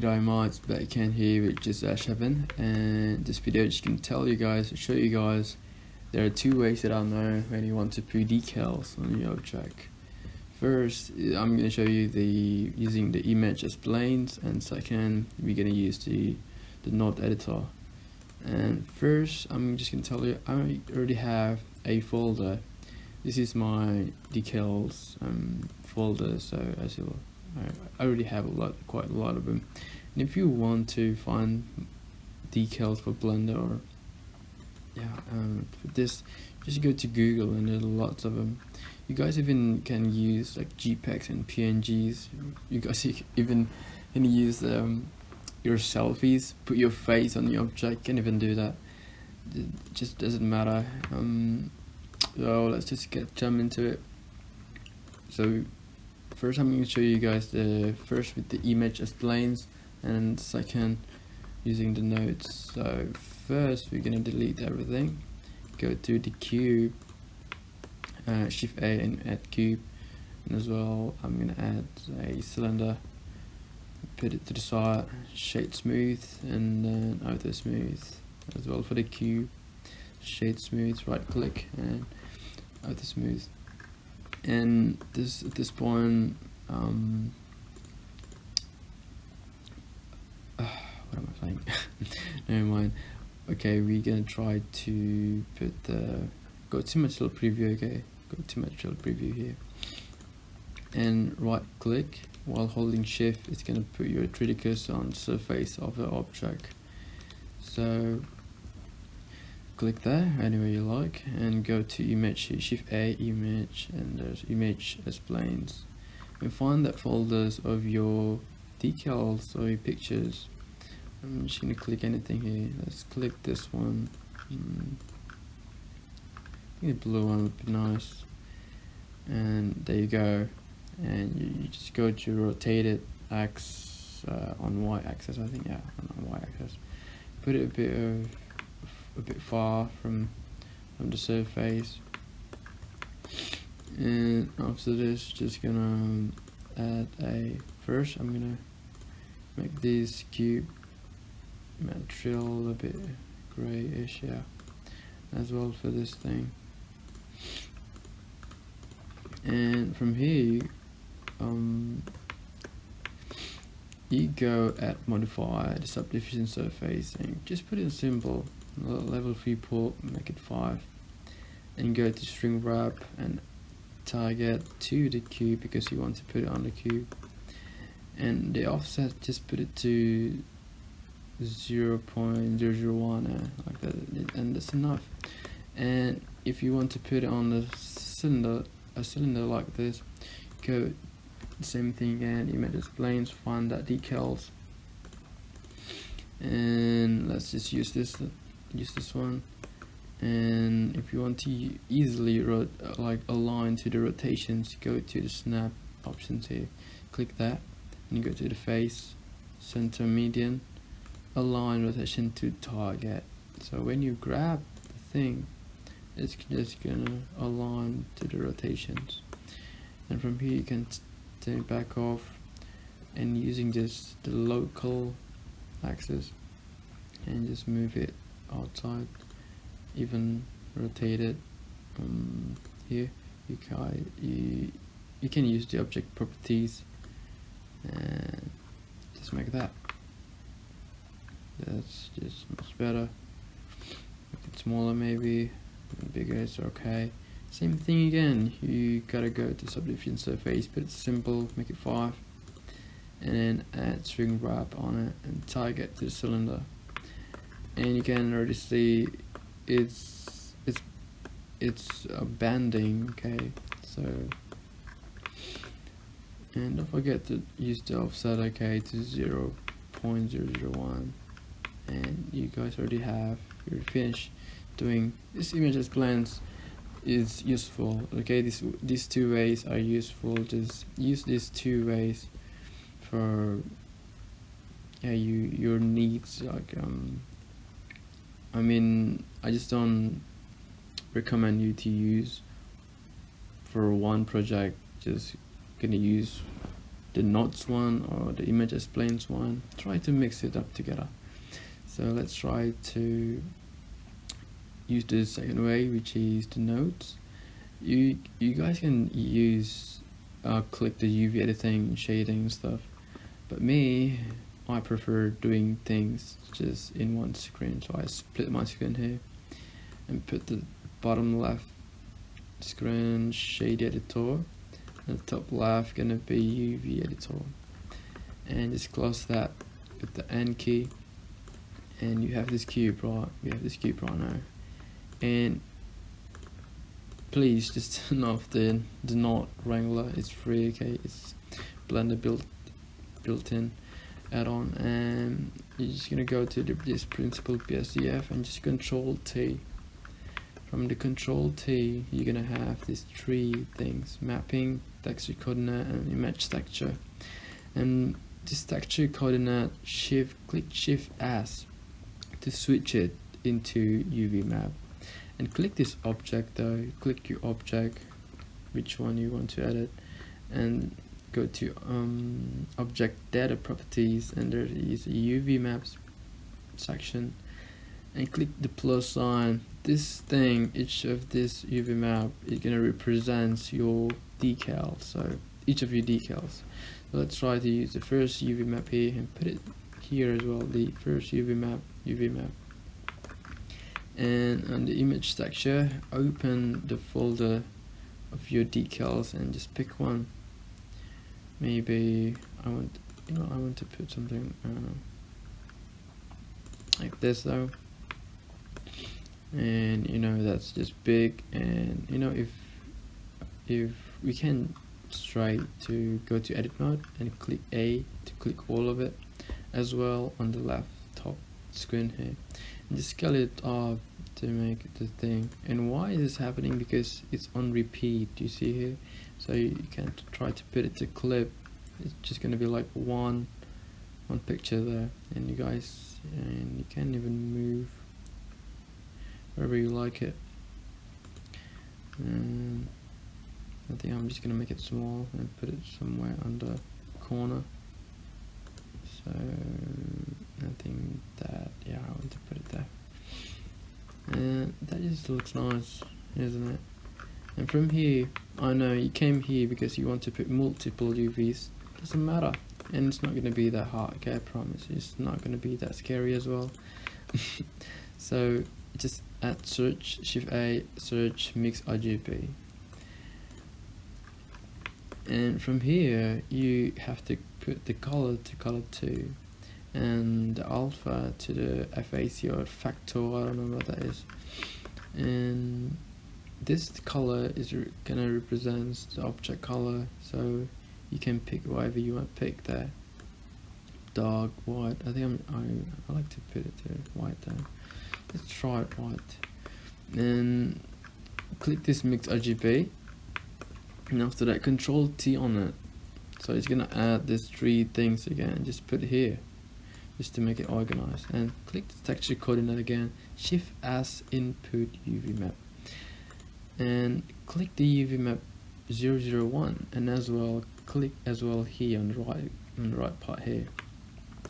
G'day mates, back again here with just Addons, and this video just can show you guys there are two ways that I know when you want to put decals on your object. First, I'm going to show you using the image as planes, and second, we're going to use the node editor. And first, I'm just going to tell you I already have a folder. This is my decals folder, so as you I already have quite a lot of them. And if you want to find decals for Blender or for this, just go to Google and there are lots of them. You guys even can use like JPEGs and PNGs. You guys even can use your selfies, put your face on the object, can even do that. It just doesn't matter. So let's just jump into it. So first I'm going to show you guys first with the image as planes, and second using the nodes. So first we're going to delete everything, go to the cube, shift A and add cube, and as well I'm going to add a cylinder, put it to the side, shade smooth, and then auto smooth as well for the cube, shade smooth, right click and auto smooth. And at this point, what am I playing? Never mind. Okay, we're gonna try to put go to material preview. Okay, go to material preview here, and right click while holding shift. It's gonna put your 3D cursor on the surface of the object. So click there anywhere you like and go to image, shift A, image, and there's image as planes, and find that folders of your decals or your pictures. I'm just gonna click anything here. Let's click this one. I think the blue one would be nice, and there you go. And you just go to rotate it on Y axis, I think, on Y axis. Put it a bit far from the surface, and after this just gonna add first I'm gonna make this cube material a bit grayish, as well for this thing. And from here you go at modify the subdivision surface and just put in simple level 3 port, make it 5, and go to string wrap and target to the cube because you want to put it on the cube, and the offset just put it to 0.001 like that, and that's enough. And if you want to put it on the cylinder, a cylinder like this, go the same thing again, image as planes, find that decals, and let's just use this one. And if you want to easily align to the rotations, go to the snap options here, click that, and you go to the face, center, median, align rotation to target. So when you grab the thing, it's just gonna align to the rotations, and from here you can turn it back off, and using the local axis and just move it outside, even rotate it. Here you can use the object properties and just make that. That's just much better. Make it smaller maybe, and bigger is okay. Same thing again, you gotta go to subdivision surface, but it's simple, make it 5, and then add string wrap on it and target to the cylinder. And you can already see it's banding, okay. So, and don't forget to use the offset, okay, to 0.001, and you guys already have your finish. Doing this image as plans is useful, okay. These two ways are useful. Just use these two ways for your needs. Like I mean, I just don't recommend you to use for one project. Just gonna use the notes one or the image explains one. Try to mix it up together. So let's try to use the second way, which is the notes. You guys can use click the UV editing, shading and stuff, but me, I prefer doing things just in one screen. So I split my screen here and put the bottom left screen shade editor, and the top left gonna be UV editor, and just close that with the N key. And you have this cube, right? We have this cube right now, and please just turn off the not Wrangler. It's free, okay? It's Blender built-in add-on, and you're just gonna go to this principal PSDF and just Control T. From the Control T, you're gonna have these three things: mapping, texture coordinate, and image texture. And this texture coordinate, click Shift S to switch it into UV map, and click this object though. Click your object, which one you want to edit, and go to object data properties, and there is a UV maps section, and click the plus sign. This thing, each of this UV map is gonna represent your decal, so each of your decals. So let's try to use the first UV map here and put it here as well, the first UV map. And on the image texture, open the folder of your decals and just pick one. Maybe I want to put something, I don't know, like this though. And that's just big, and if we can try to go to edit mode and click A to click all of it as well on the left top screen here, and just scale it up to make the thing. And why is this happening? Because it's on repeat, you see here. So you can try to put it to clip. It's just gonna be like one picture there, and you can't even move wherever you like it. And I think I'm just gonna make it small and put it somewhere on the corner. So I think that, yeah, I want to put it there, and that just looks nice, isn't it? And from here, I know you came here because you want to put multiple UVs. Doesn't matter, and it's not going to be that hard, okay? I promise. It's not going to be that scary as well. So just add search, Shift A, search mix RGB, and from here you have to put the color to color 2, and the alpha to the FAC or factor, I don't know what that is. And this color is gonna represent the object color, so you can pick whatever you want to pick there. Dark white, I think I like to put it to white there. Let's try it white, and click this mix RGB, and after that Control T on it. So it's gonna add these three things again, just put it here just to make it organized, and click the texture coordinate again, Shift S, input UV map, and click the UV map 001, and as well click as well here on the right part here,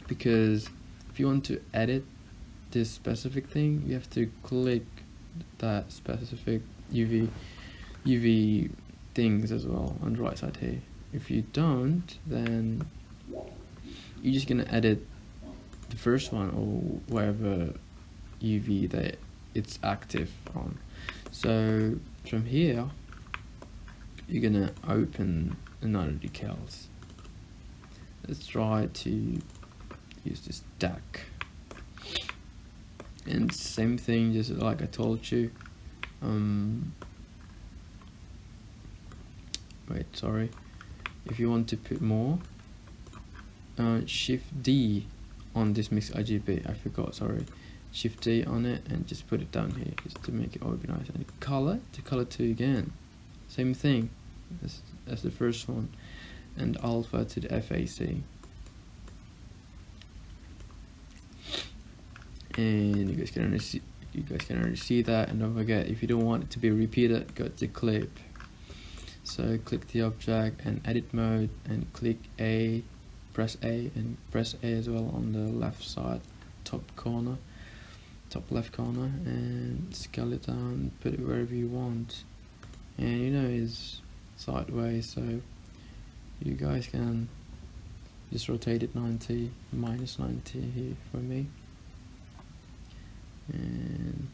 because if you want to edit this specific thing, you have to click that specific UV things as well on the right side here. If you don't, then you're just gonna edit the first one or whatever UV that it's active on. So from here, you're gonna open another decals. Let's try to use this deck, and same thing, just like I told you. Wait, sorry. If you want to put more, Shift D on this mix RGB. I forgot, sorry. Shift D on it and just put it down here just to make it organized. And color to color 2 again. Same thing as the first one. And alpha to the FAC. And you guys can already see that. And don't forget, if you don't want it to be repeated, go to clip. So click the object and edit mode and click A, press A and press A as well on the left side, top left corner, and scale it down, put it wherever you want. And you know it's sideways, so you guys can just rotate it 90, minus 90 here for me. And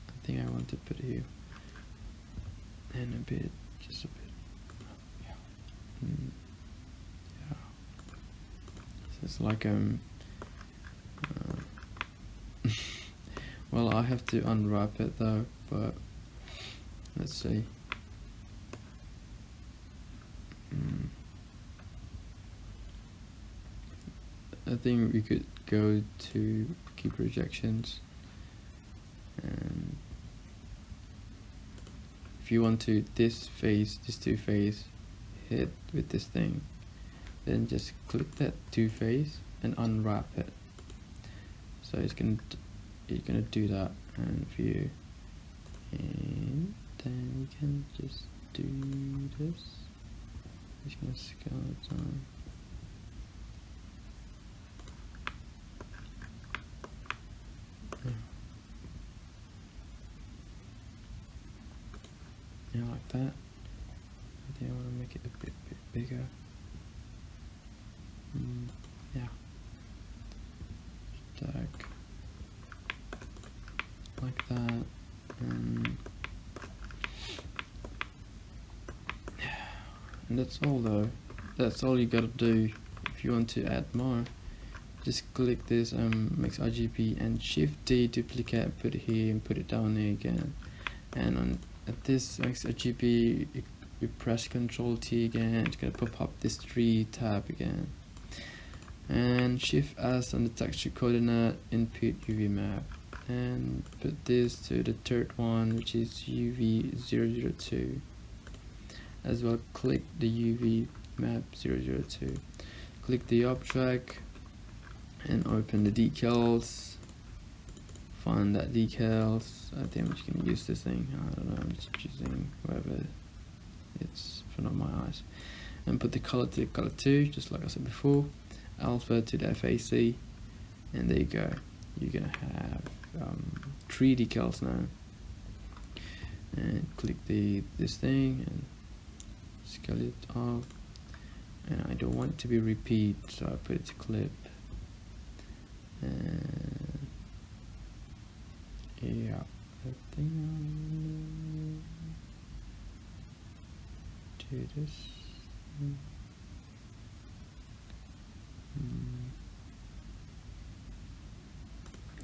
I think I want to put here and a bit, just a bit, yeah. Yeah. So it's like well, I have to unwrap it though, but let's see. I think we could go to keep rejections, and if you want to this two face hit with this thing, then just click that two face and unwrap it. So you're gonna do that and view, and then you can just do this. Just gonna scale it down. Yeah, like that. I think I want to make it a bit bigger. Yeah. Stack like that, and that's all though. That's all you gotta do. If you want to add more, just click this mix RGB and Shift D, duplicate, put it here and put it down here again. And at this mix RGB, we press Ctrl T again. It's gonna pop up this 3 tab again. And Shift S on the texture coordinate, input UV map, and put this to the third one, which is UV002. As well, click the UV map 002. Click the object and open the decals. Find that decals. I think I'm just gonna use this thing. I don't know. I'm just choosing whatever it's for not my eyes. And put the color to color 2, just like I said before. Alpha to the FAC, and there you go. You're gonna have 3 decals now. And click this thing and scale it up. And I don't want it to be repeat, so I put it to clip. And yeah, I think I'll do this.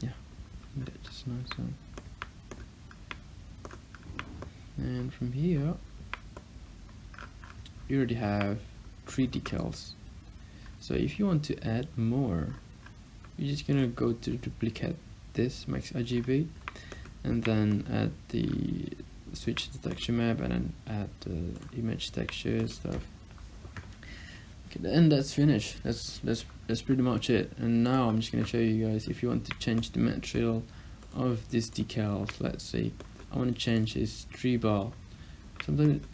Yeah, that's just nice. And from here, you already have 3 decals. So if you want to add more, you're just gonna go to duplicate this max RGB, and then add switch the texture map, and then add the image texture stuff. Okay, and that's finished. That's pretty much it. And now I'm just gonna show you guys if you want to change the material of this decals. Let's see, I want to change this tree bar.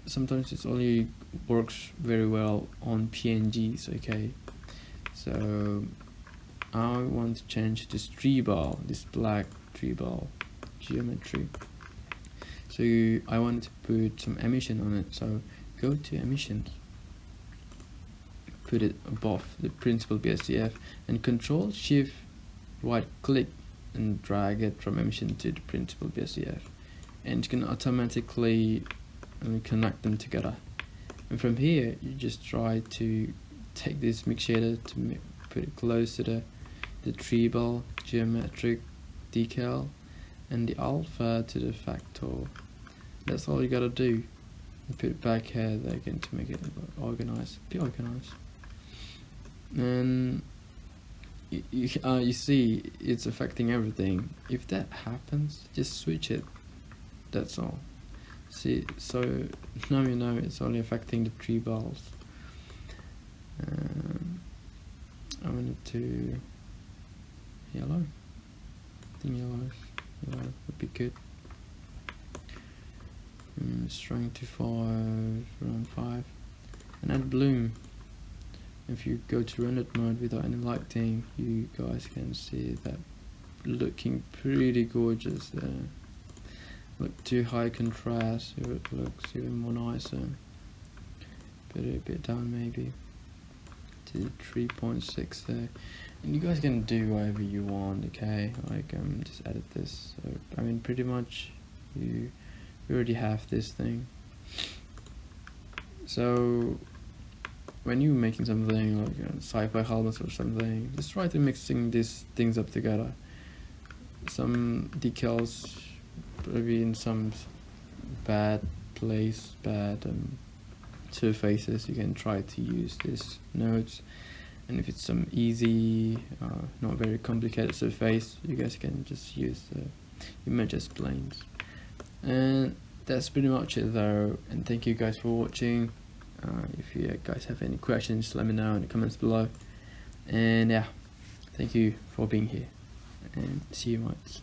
Sometimes it only works very well on PNGs. Okay, so I want to change this tree bar, this black tree bar geometry. So I want to put some emission on it. So go to emissions, put it above the principal BSDF, and Control Shift right click and drag it from emission to the principal BSDF, and it's gonna automatically connect them together. And from here, you just try to take this mix shader to put it close to the tribal geometric decal, and the alpha to the factor. That's all you gotta do. And put it back here again to make it organized. Be organized. And you see it's affecting everything. If that happens, just switch it. That's all. See, so now you know it's only affecting the tree balls. I wanted to yellow. I think yellow would be good. strength to 5, around 5, and add bloom. If you go to rendered mode without any lighting, you guys can see that looking pretty gorgeous there. Look too high contrast, so it looks even more nicer. Put it a bit down maybe to 3.6 there, and you guys can do whatever you want, okay? Like just edit this. So I mean, pretty much you already have this thing. So when you're making something like sci-fi helmets or something, just try to mixing these things up together. Some decals probably in some bad place, bad surfaces, you can try to use these nodes. And if it's some easy, not very complicated surface, you guys can just use the image as planes. And that's pretty much it though, and thank you guys for watching. If you guys have any questions, let me know in the comments below. And yeah, thank you for being here, and see you mates.